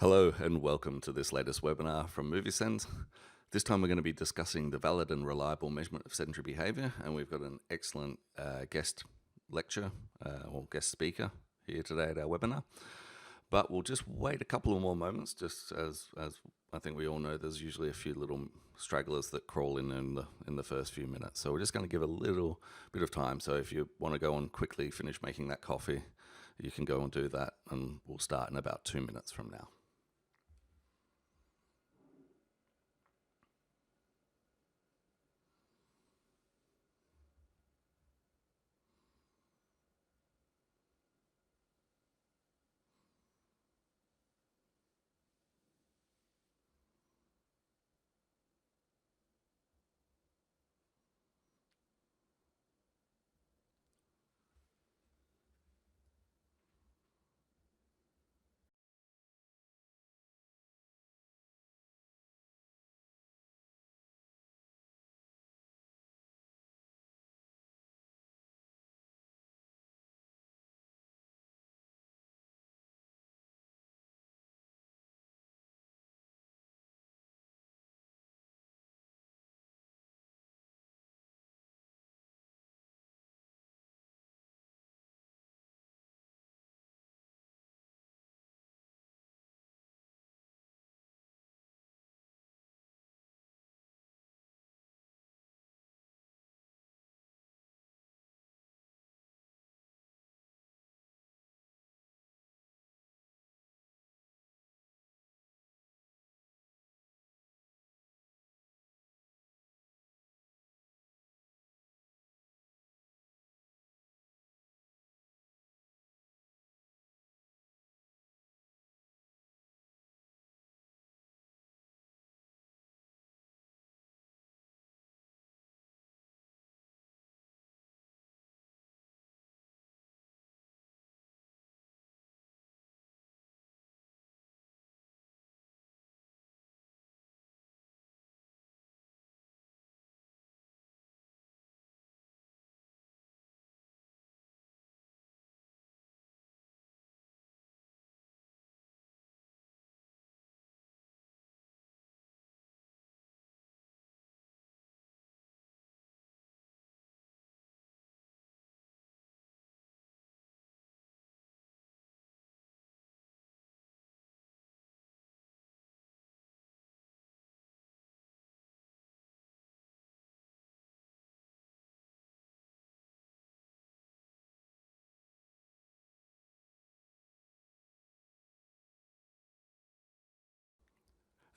Hello and welcome to this latest webinar from MovieSense. This time we're going to be discussing the valid and reliable measurement of sedentary behavior, and we've got an excellent guest lecture or guest speaker here today at our webinar. But we'll just wait a couple of more moments, just as I think we all know, there's usually a few little stragglers that crawl in the first few minutes. So we're just going to give a little bit of time. So if you want to go and quickly finish making that coffee, you can go and do that, and we'll start in about 2 minutes from now.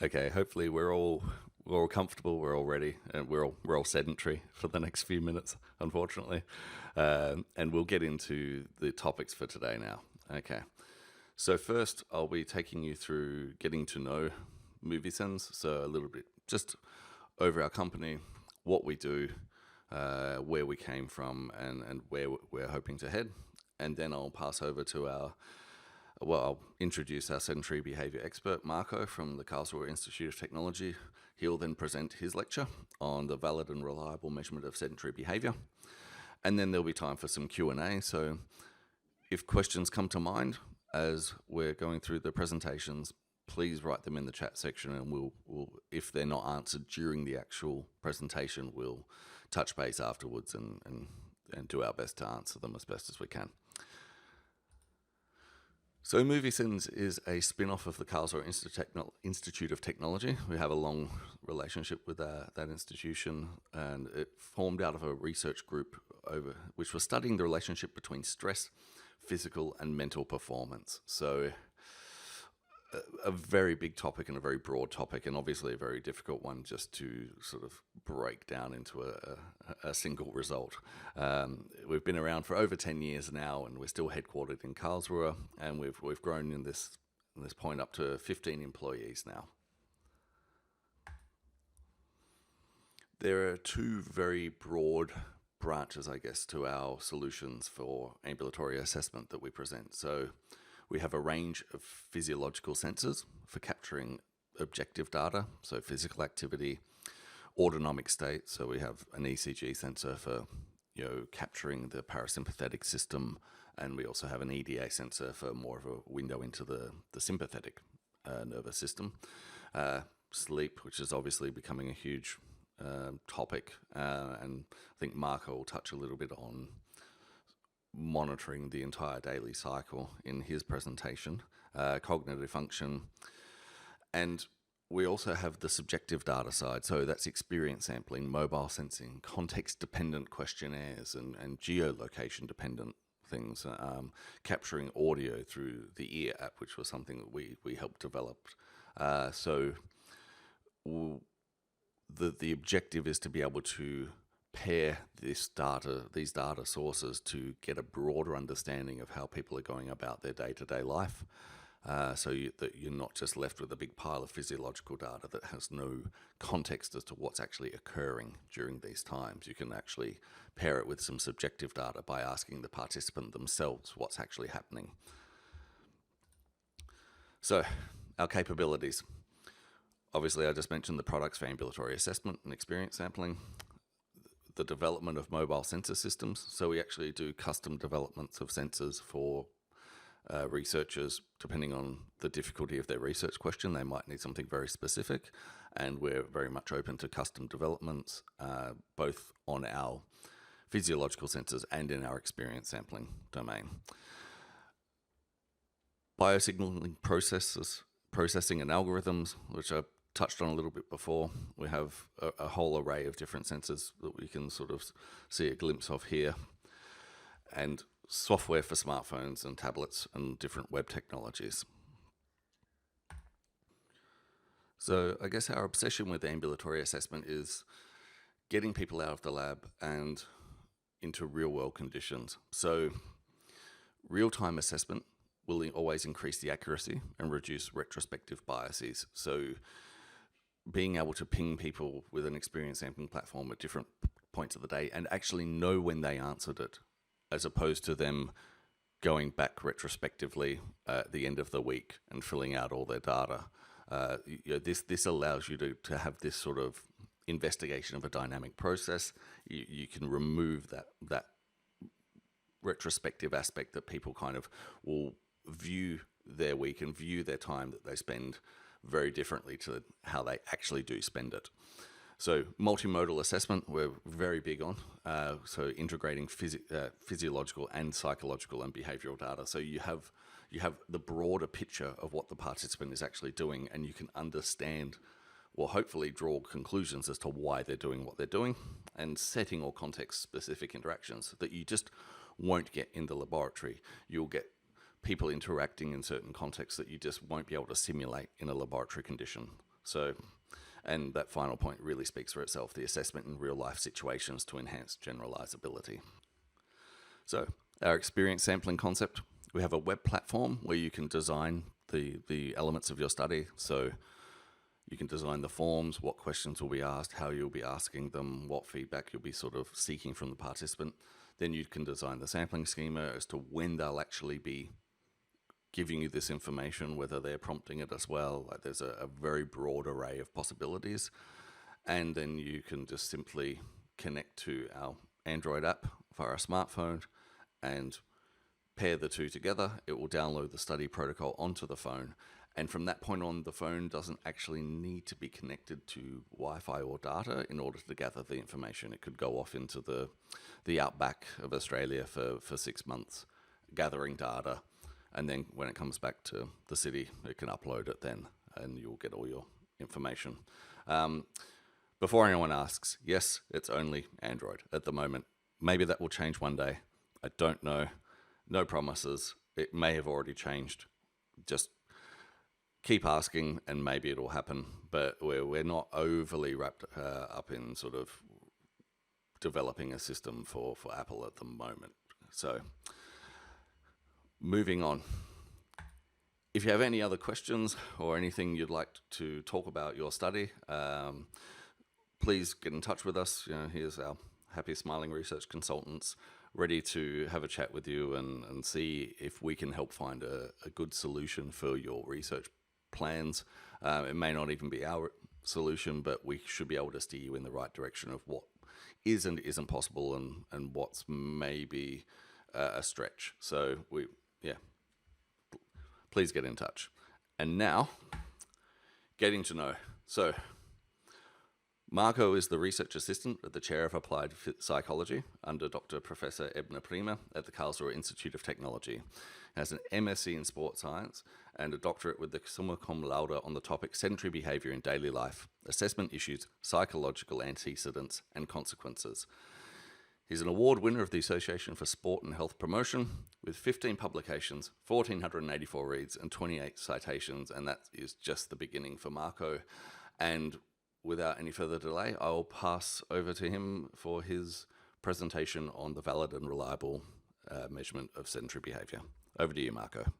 Okay, hopefully we're all comfortable, we're all ready, and we're all sedentary for the next few minutes, unfortunately. And we'll get into the topics for today now. Okay, so first I'll be taking you through getting to know MovieSense, so a little bit just over our company, what we do, where we came from, and where we're hoping to head. And then I'll pass over to I'll introduce our sedentary behavior expert, Marco, from the Karlsruhe Institute of Technology. He'll then present his lecture on the valid and reliable measurement of sedentary behavior. And then there'll be time for some Q&A. So if questions come to mind as we're going through the presentations, please write them in the chat section, and we'll if they're not answered during the actual presentation, we'll touch base afterwards and do our best to answer them as best as we can. So MovieSense is a spin-off of the Karlsruhe Institute of Technology. We have a long relationship with that institution, and it formed out of a research group which was studying the relationship between stress, physical, and mental performance. So a very big topic and a very broad topic, and obviously a very difficult one just to sort of break down into a single result. We've been around for over 10 years now, and we're still headquartered in Karlsruhe, and we've grown in this point up to 15 employees now. There are two very broad branches, I guess, to our solutions for ambulatory assessment that we present. So we have a range of physiological sensors for capturing objective data, so physical activity, autonomic state. So we have an ECG sensor for capturing the parasympathetic system, and we also have an EDA sensor for more of a window into the sympathetic nervous system. Sleep, which is obviously becoming a huge topic, and I think Marco will touch a little bit on monitoring the entire daily cycle in his presentation. Cognitive function, and we also have the subjective data side, so that's experience sampling, mobile sensing, context-dependent questionnaires, and geolocation-dependent things, capturing audio through the ear app, which was something that we helped develop. So the objective is to be able to pair these data sources to get a broader understanding of how people are going about their day-to-day life. So that you're not just left with a big pile of physiological data that has no context as to what's actually occurring during these times. You can actually pair it with some subjective data by asking the participant themselves what's actually happening. So, our capabilities. Obviously, I just mentioned the products for ambulatory assessment and experience sampling. The development of mobile sensor systems. So we actually do custom developments of sensors for researchers, depending on the difficulty of their research question. They might need something very specific, and we're very much open to custom developments, both on our physiological sensors and in our experience sampling domain. Biosignaling processing and algorithms, which I touched on a little bit before. We have a whole array of different sensors that we can sort of see a glimpse of here, and software for smartphones and tablets and different web technologies. So I guess our obsession with ambulatory assessment is getting people out of the lab and into real-world conditions. So real-time assessment will always increase the accuracy and reduce retrospective biases. So being able to ping people with an experience sampling platform at different points of the day and actually know when they answered it, as opposed to them going back retrospectively at the end of the week and filling out all their data. This allows you to have this sort of investigation of a dynamic process. You can remove that retrospective aspect that people kind of will view their week and view their time that they spend very differently to how they actually do spend it. So multimodal assessment, we're very big on. So integrating physiological and psychological and behavioral data. So you have the broader picture of what the participant is actually doing, and you can understand, or hopefully draw conclusions as to why they're doing what they're doing, and setting or context-specific interactions that you just won't get in the laboratory. You'll get people interacting in certain contexts that you just won't be able to simulate in a laboratory condition. So, and that final point really speaks for itself, the assessment in real-life situations to enhance generalizability. So, our experience sampling concept, we have a web platform where you can design the elements of your study. So you can design the forms, what questions will be asked, how you'll be asking them, what feedback you'll be sort of seeking from the participant. Then you can design the sampling schema as to when they'll actually be giving you this information, whether they're prompting it as well. Like there's a very broad array of possibilities. And then you can just simply connect to our Android app via a smartphone and pair the two together. It will download the study protocol onto the phone. And from that point on, the phone doesn't actually need to be connected to Wi-Fi or data in order to gather the information. It could go off into the outback of Australia for 6 months, gathering data. And then when it comes back to the city, it can upload it then, and you'll get all your information. Before anyone asks, yes, it's only Android at the moment. Maybe that will change one day. I don't know. No promises. It may have already changed. Just keep asking and maybe it'll happen. But we're not overly wrapped up in sort of developing a system for Apple at the moment. So moving on. If you have any other questions or anything you'd like to talk about your study, please get in touch with us. You know, here's our happy, smiling research consultants ready to have a chat with you and see if we can help find a good solution for your research plans. It may not even be our solution, but we should be able to steer you in the right direction of what is and isn't possible and what's maybe a stretch. So please get in touch. And now, getting to know. So, Marco is the research assistant at the Chair of Applied Psychology under Dr. Professor Ebner Prima at the Karlsruhe Institute of Technology. He has an MSc in Sports Science and a doctorate with the summa cum laude on the topic sedentary behavior in daily life, assessment issues, psychological antecedents, and consequences. He's an award winner of the Association for Sport and Health Promotion with 15 publications, 1,484 reads, and 28 citations, and that is just the beginning for Marco. And without any further delay, I will pass over to him for his presentation on the valid and reliable measurement of sedentary behavior. Over to you, Marco.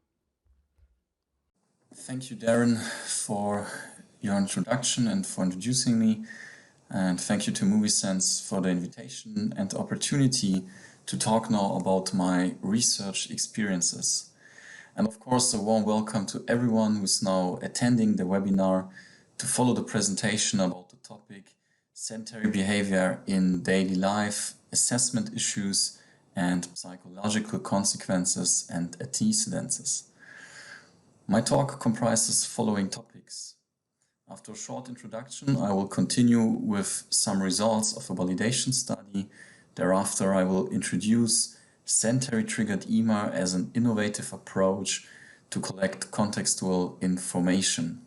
Thank you, Darren, for your introduction and for introducing me. And thank you to Movie Sense for the invitation and the opportunity to talk now about my research experiences. And of course, a warm welcome to everyone who's now attending the webinar to follow the presentation about the topic sedentary behavior in daily life, assessment issues, and psychological consequences and antecedents. My talk comprises following topics. After a short introduction, I will continue with some results of a validation study. Thereafter, I will introduce sedentary-triggered EMA as an innovative approach to collect contextual information.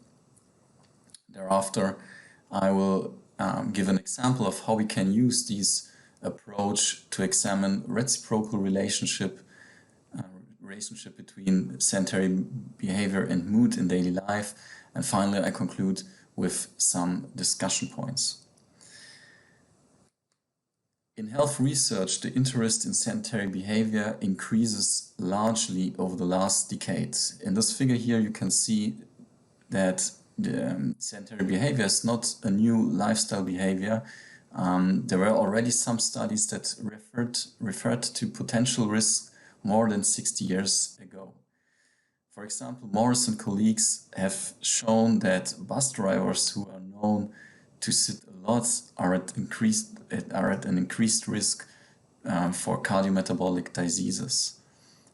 Thereafter, I will give an example of how we can use this approach to examine reciprocal relationship between sedentary behavior and mood in daily life. And finally, I conclude with some discussion points. In health research, the interest in sedentary behavior increases largely over the last decade. In this figure here, you can see that the sedentary behavior is not a new lifestyle behavior. There were already some studies that referred to potential risks more than 60 years ago. For example, Morris and colleagues have shown that bus drivers who are known to sit a lot are at an increased risk for cardiometabolic diseases.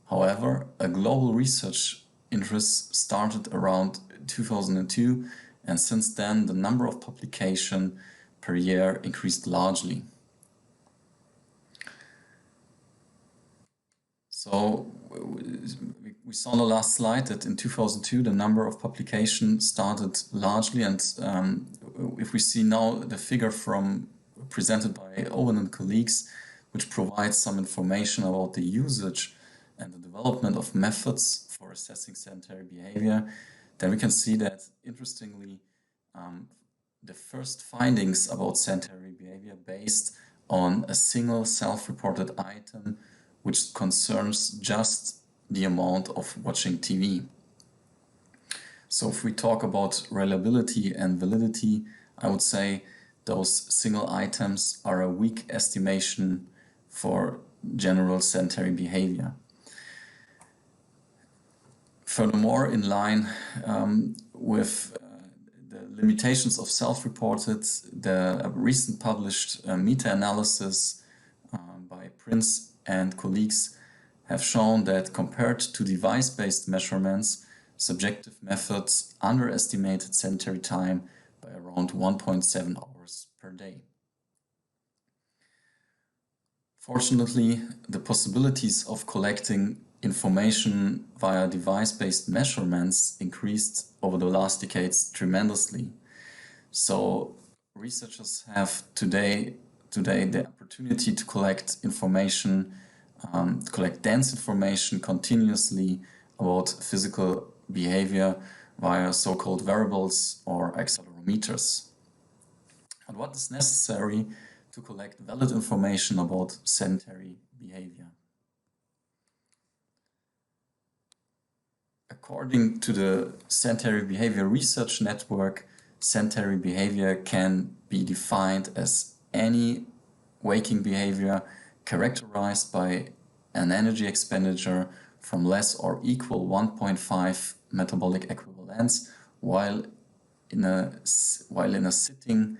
However, a global research interest started around 2002, and since then the number of publications per year increased largely. So we saw on the last slide that in 2002 the number of publications started largely, and if we see now the figure presented by Owen and colleagues, which provides some information about the usage and the development of methods for assessing sedentary behavior, then we can see that, interestingly, the first findings about sedentary behavior based on a single self-reported item which concerns just the amount of watching TV. So if we talk about reliability and validity, I would say those single items are a weak estimation for general sedentary behavior. Furthermore, in line with the limitations of self-reported, the recent published meta-analysis by Prince and colleagues have shown that compared to device-based measurements, subjective methods underestimated sedentary time by around 1.7 hours per day. Fortunately, the possibilities of collecting information via device-based measurements increased over the last decades tremendously. So researchers have today the opportunity to collect information, collect dense information continuously about physical behavior via so-called wearables or accelerometers. And what is necessary to collect valid information about sedentary behavior? According to the Sedentary Behavior Research Network, sedentary behavior can be defined as any waking behavior characterized by an energy expenditure from less or equal 1.5 metabolic equivalents while in a sitting,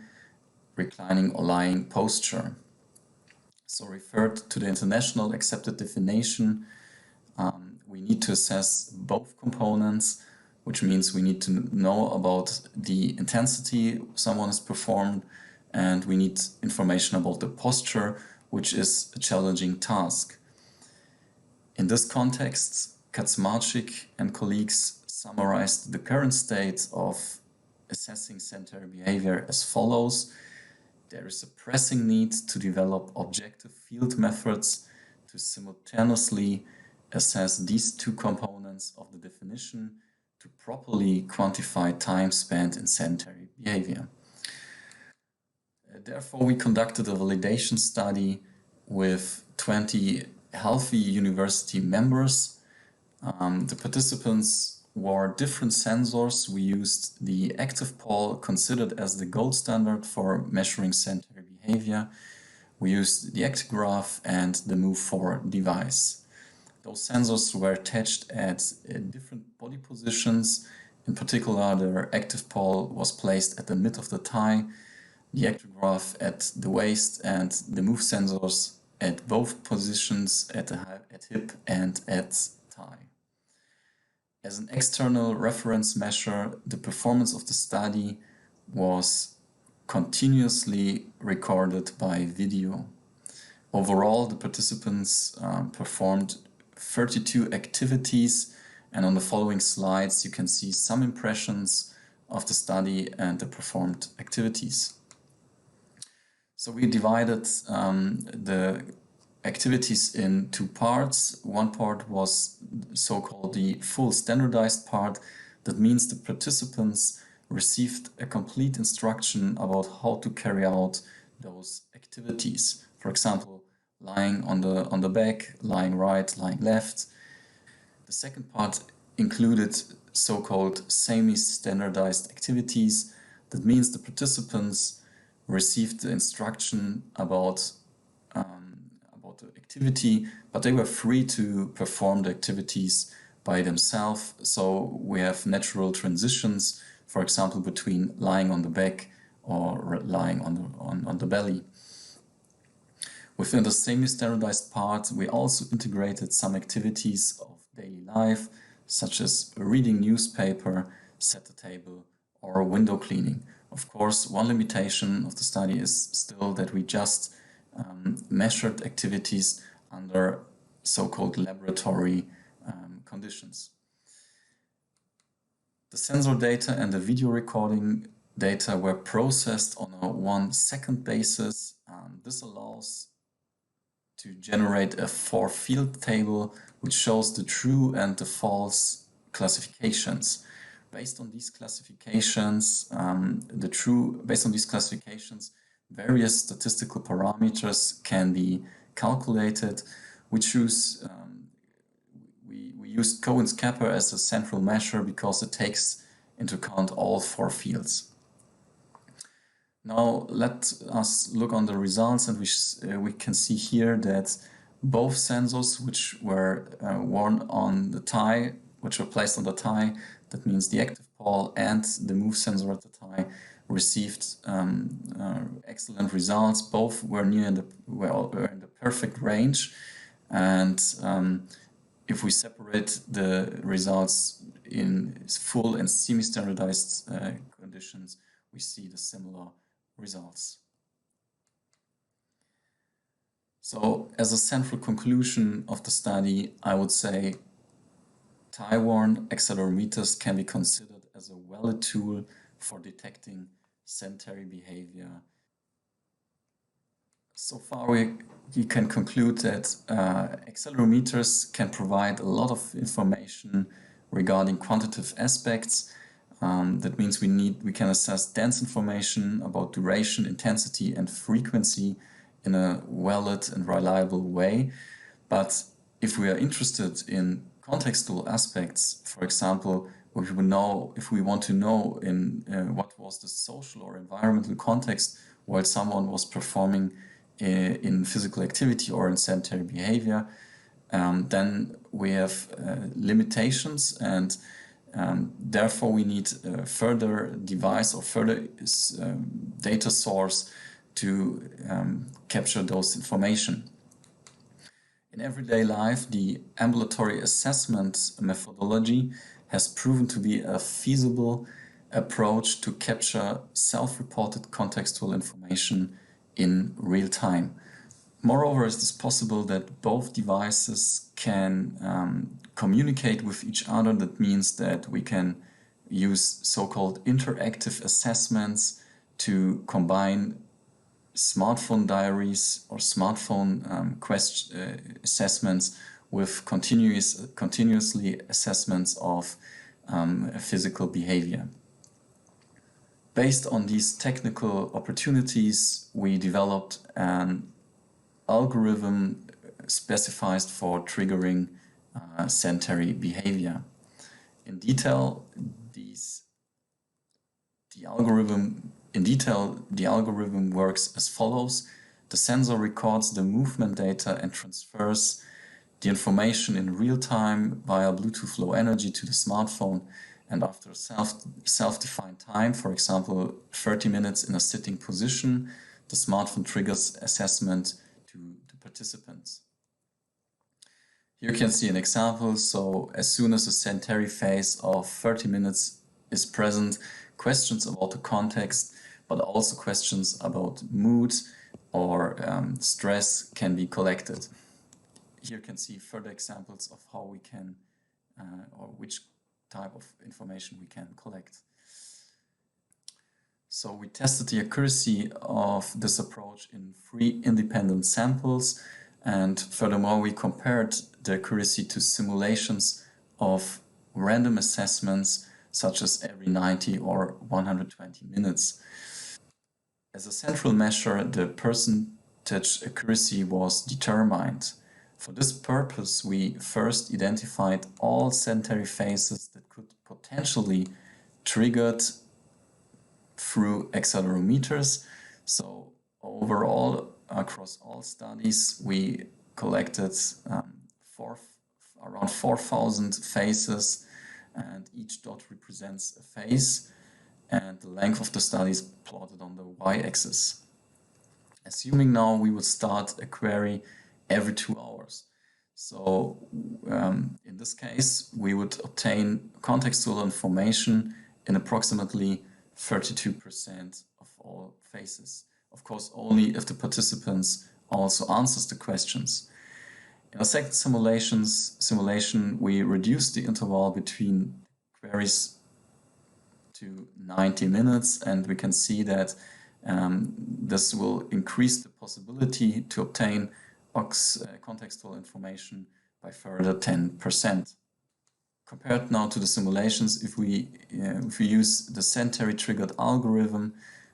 reclining or lying posture. So referred to the international accepted definition, we need to assess both components, which means we need to know about the intensity someone has performed, and we need information about the posture, which is a challenging task. In this context, Kaczmarczyk and colleagues summarized the current state of assessing sedentary behavior as follows. There is a pressing need to develop objective field methods to simultaneously assess these two components of the definition to properly quantify time spent in sedentary behavior. Therefore, we conducted a validation study with 20 healthy university members. The participants wore different sensors. We used the active pole, considered as the gold standard for measuring sedentary behavior. We used the actigraph and the Move4 device. Those sensors were attached at different body positions. In particular, the active pole was placed at the mid of the thigh, the actigraph at the waist, and the move sensors at both positions, at hip and at thigh. As an external reference measure, the performance of the study was continuously recorded by video. Overall, the participants performed 32 activities, and on the following slides you can see some impressions of the study and the performed activities. So we divided the activities in two parts. One part was so-called the full standardized part. That means the participants received a complete instruction about how to carry out those activities. For example, lying on the back, lying right, lying left. The second part included so-called semi-standardized activities. That means the participants received the instruction about the activity, but they were free to perform the activities by themselves. So we have natural transitions, for example, between lying on the back or lying on the belly. Within the semi-standardized part, we also integrated some activities of daily life, such as reading newspaper, set the table, or window cleaning. Of course, one limitation of the study is still that we just measured activities under so-called laboratory conditions. The sensor data and the video recording data were processed on a 1-second basis. This allows to generate a 4-field table which shows the true and the false classifications. Based on these classifications, various statistical parameters can be calculated. We used Cohen's kappa as a central measure because it takes into account all 4 fields. Now let us look on the results, and we can see here that both sensors which were worn on the thigh, which were placed on the thigh, that means the active pole and the move sensor at the thigh, received excellent results. Both were in the perfect range, and if we separate the results in full and semi-standardized conditions, we see the similar results. So, as a central conclusion of the study, I would say thigh-worn accelerometers can be considered as a valid tool for detecting sedentary behavior. So far, we can conclude that accelerometers can provide a lot of information regarding quantitative aspects. That means we can assess dense information about duration, intensity, and frequency in a valid and reliable way. But if we are interested in contextual aspects, for example, if we want to know in what was the social or environmental context while someone was performing in physical activity or in sedentary behavior, then we have limitations, and therefore we need a further device or further data source to capture those information. In everyday life, the ambulatory assessment methodology has proven to be a feasible approach to capture self-reported contextual information in real time. Moreover, it is possible that both devices can communicate with each other. That means that we can use so-called interactive assessments to combine smartphone diaries or smartphone assessments with continuously assessments of physical behavior. Based on these technical opportunities, we developed an algorithm specified for triggering sedentary behavior. In detail, the algorithm works as follows. The sensor records the movement data and transfers the information in real time via Bluetooth Low Energy to the smartphone. And after self-defined time, for example, 30 minutes in a sitting position, the smartphone triggers assessment to the participants. Here you can see an example. So as soon as a sedentary phase of 30 minutes is present, questions about the context, but also questions about mood or stress can be collected. Here you can see further examples of how we can, or which type of information we can collect. So we tested the accuracy of this approach in 3 independent samples, and furthermore we compared the accuracy to simulations of random assessments such as every 90 or 120 minutes. As a central measure, the percentage accuracy was determined. For this purpose, we first identified all sedentary phases that could potentially triggered through accelerometers. So overall, across all studies, we collected around 4,000 phases, and each dot represents a phase, and the length of the study is plotted on the y-axis. Assuming now we would start a query every 2 hours. So in this case, we would obtain contextual information in approximately 32% of all phases. Of course, only if the participants also answers the questions. In a second simulation, we reduced the interval between queries to 90 minutes, and we can see that this will increase the possibility to obtain contextual information by further 10%. Compared now to the simulations, if we use the sedentary triggered algorithm,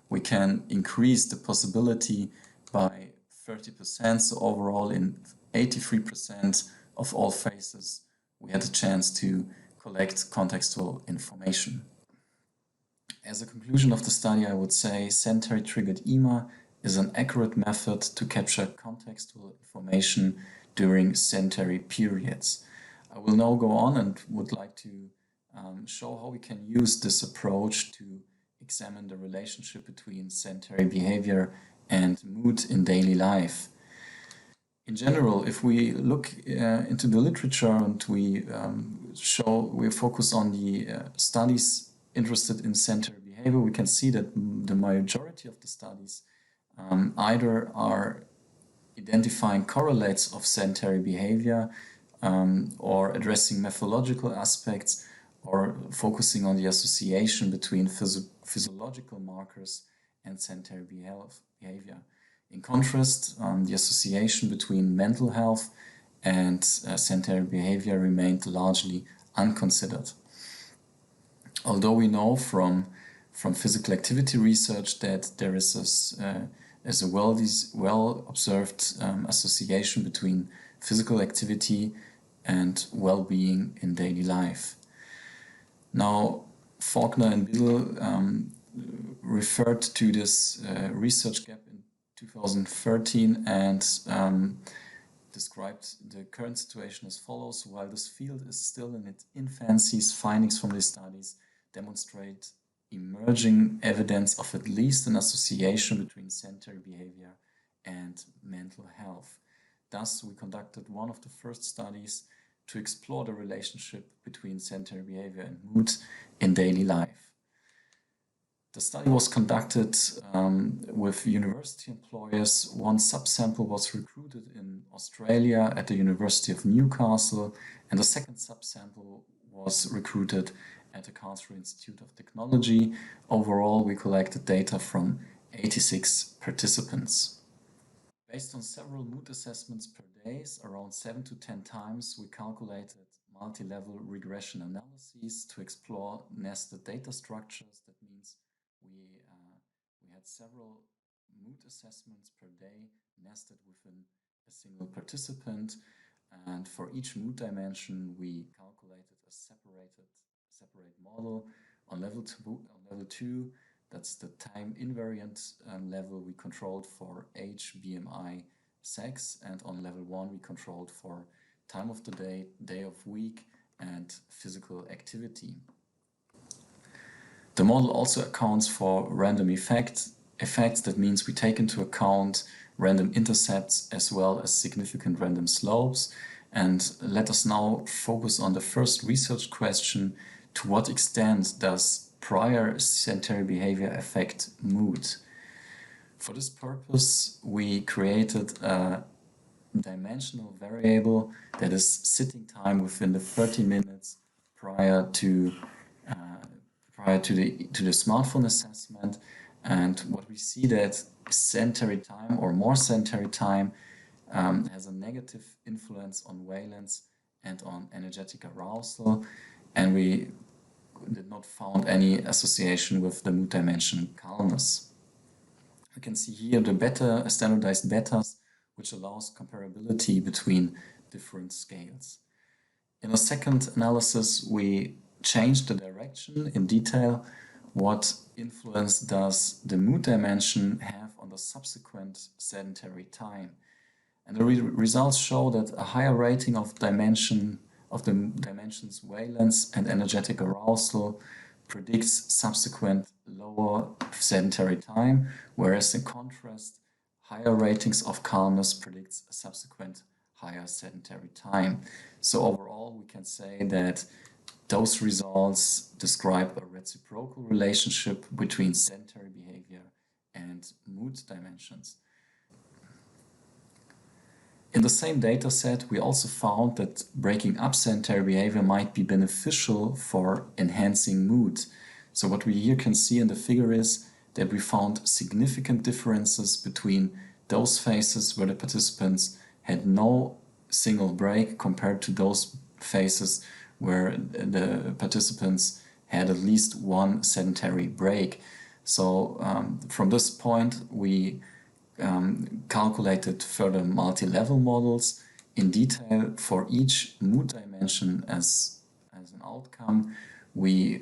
we can increase the possibility by 30%. So overall, in 83% of all phases, we had a chance to collect contextual information. As a conclusion of the study, I would say sedentary triggered EMA is an accurate method to capture contextual information during sedentary periods. I will now go on and would like to show how we can use this approach to examine the relationship between sedentary behavior and mood in daily life. In general, if we look into the literature and we focus on the studies interested in sedentary behavior, we can see that the majority of the studies either are identifying correlates of sedentary behavior or addressing methodological aspects or focusing on the association between physiological markers and sedentary behavior. In contrast, the association between mental health and sedentary behavior remained largely unconsidered. Although we know from physical activity research that there is a well observed association between physical activity and well-being in daily life. Now, Faulkner and Biddle referred to this research gap in 2013 and described the current situation as follows. While this field is still in its infancy, findings from these studies demonstrate emerging evidence of at least an association between sedentary behavior and mental health. Thus, we conducted one of the first studies to explore the relationship between sedentary behavior and mood in daily life. The study was conducted with university employers. One subsample was recruited in Australia at the University of Newcastle, and the second subsample was recruited at the Karlsruhe Institute of Technology. Overall, we collected data from 86 participants. Based on several mood assessments per day, around 7 to 10 times, we calculated multi-level regression analyses to explore nested data structures. That means we had several mood assessments per day nested within a single participant, and for each mood dimension we calculated a separate model. On level 2, that's the time invariant level, we controlled for age, BMI, sex, and on level 1 we controlled for time of the day, day of week, and physical activity. The model also accounts for random effects. That means we take into account random intercepts as well as significant random slopes. And let us now focus on the first research question: to what extent does prior sedentary behavior affect mood? For this purpose, we created a dimensional variable that is sitting time within the 30 minutes prior to the smartphone assessment. And what we see that sedentary time or more sedentary time has a negative influence on valence and on energetic arousal, and we did not found any association with the mood dimension calmness. We can see here the standardized betas, which allows comparability between different scales. In a second analysis, we changed the direction in detail. What influence does the mood dimension have on the subsequent sedentary time? And the results show that a higher rating of the dimensions valence and energetic arousal predicts subsequent lower sedentary time, whereas in contrast, higher ratings of calmness predicts a subsequent higher sedentary time. So overall, we can say that those results describe a reciprocal relationship between sedentary behavior and mood dimensions. In the same data set, we also found that breaking up sedentary behavior might be beneficial for enhancing mood. So what we here can see in the figure is that we found significant differences between those phases where the participants had no single break compared to those phases where the participants had at least one sedentary break. So from this point, we calculated further multi-level models in detail for each mood dimension as an outcome. We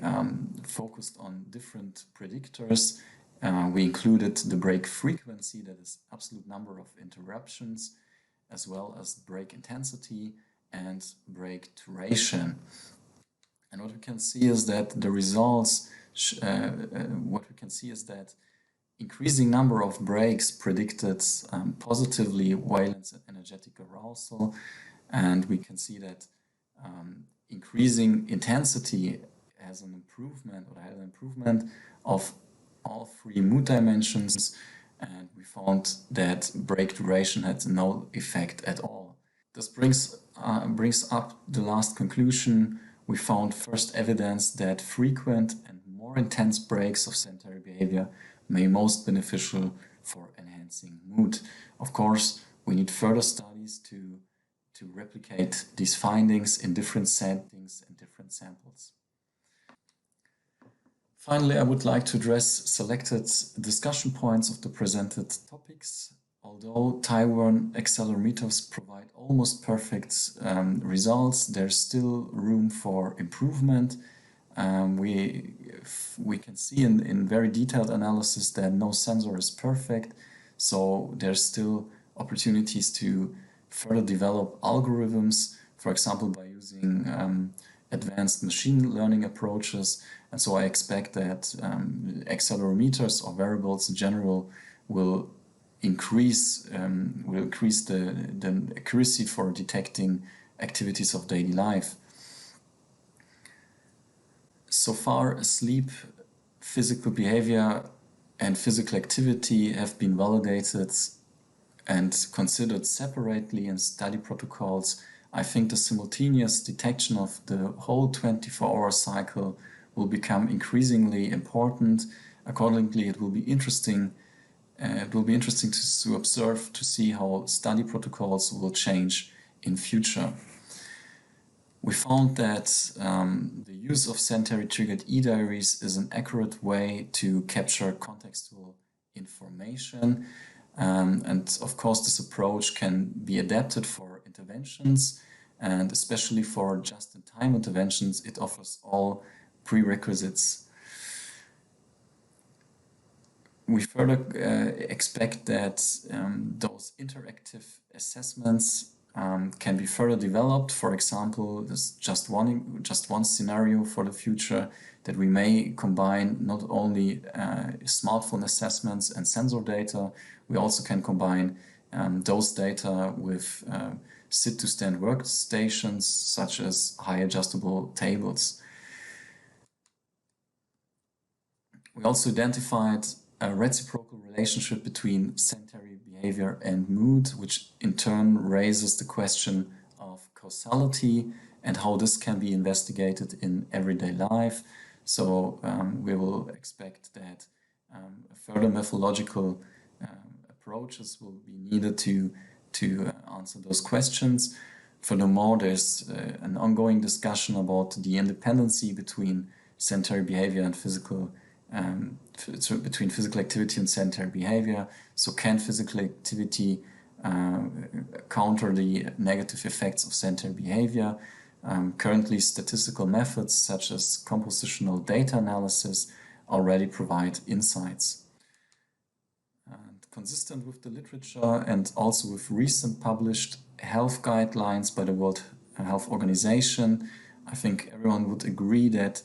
focused on different predictors. We included the break frequency, that is absolute number of interruptions, as well as break intensity and break duration. And what we can see is that the results, increasing number of breaks predicted positively valence and energetic arousal, and we can see that increasing intensity has an improvement or had an improvement of all three mood dimensions, and we found that break duration had no effect at all. This brings up the last conclusion. We found first evidence that frequent and more intense breaks of sedentary behavior may be most beneficial for enhancing mood. Of course, we need further studies to replicate these findings in different settings and different samples. Finally, I would like to address selected discussion points of the presented topics. Although Taiwan accelerometers provide almost perfect results, there's still room for improvement. We can see in very detailed analysis that no sensor is perfect, so there's still opportunities to further develop algorithms, for example by using advanced machine learning approaches. And so I expect that accelerometers or variables in general will increase the accuracy for detecting activities of daily life. So far, sleep, physical behavior, and physical activity have been validated and considered separately in study protocols. I think the simultaneous detection of the whole 24-hour cycle will become increasingly important. Accordingly, it will be interesting. To observe, to see how study protocols will change in future. We found that the use of sedentary-triggered e-diaries is an accurate way to capture contextual information. And of course, this approach can be adapted for interventions, and especially for just-in-time interventions, it offers all prerequisites. We further expect that those interactive assessments can be further developed. For example, there's just one scenario for the future, that we may combine not only smartphone assessments and sensor data, we also can combine those data with sit-to-stand workstations, such as high adjustable tables. We also identified a reciprocal relationship between sedentary behavior and mood, which in turn raises the question of causality and how this can be investigated in everyday life. So we will expect that further methodological approaches will be needed to answer those questions. Furthermore, there's an ongoing discussion about the independency between sedentary behavior and between physical activity and sedentary behavior. So can physical activity counter the negative effects of sedentary behavior? Currently, statistical methods such as compositional data analysis already provide insights. And consistent with the literature and also with recent published health guidelines by the World Health Organization, I think everyone would agree that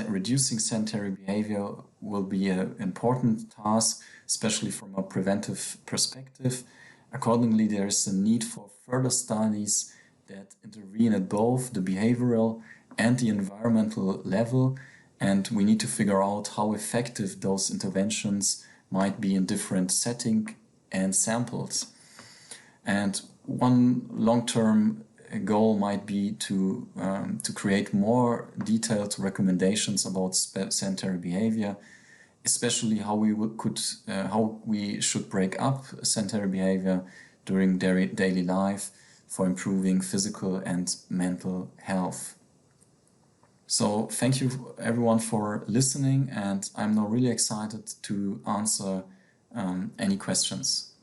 reducing sedentary behavior will be an important task, especially from a preventive perspective. Accordingly, there is a need for further studies that intervene at both the behavioral and the environmental level, and we need to figure out how effective those interventions might be in different settings and samples. And one long-term goal might be to create more detailed recommendations about sedentary behavior, especially how we should break up sedentary behavior during daily life for improving physical and mental health. So thank you everyone for listening, and I'm now really excited to answer any questions.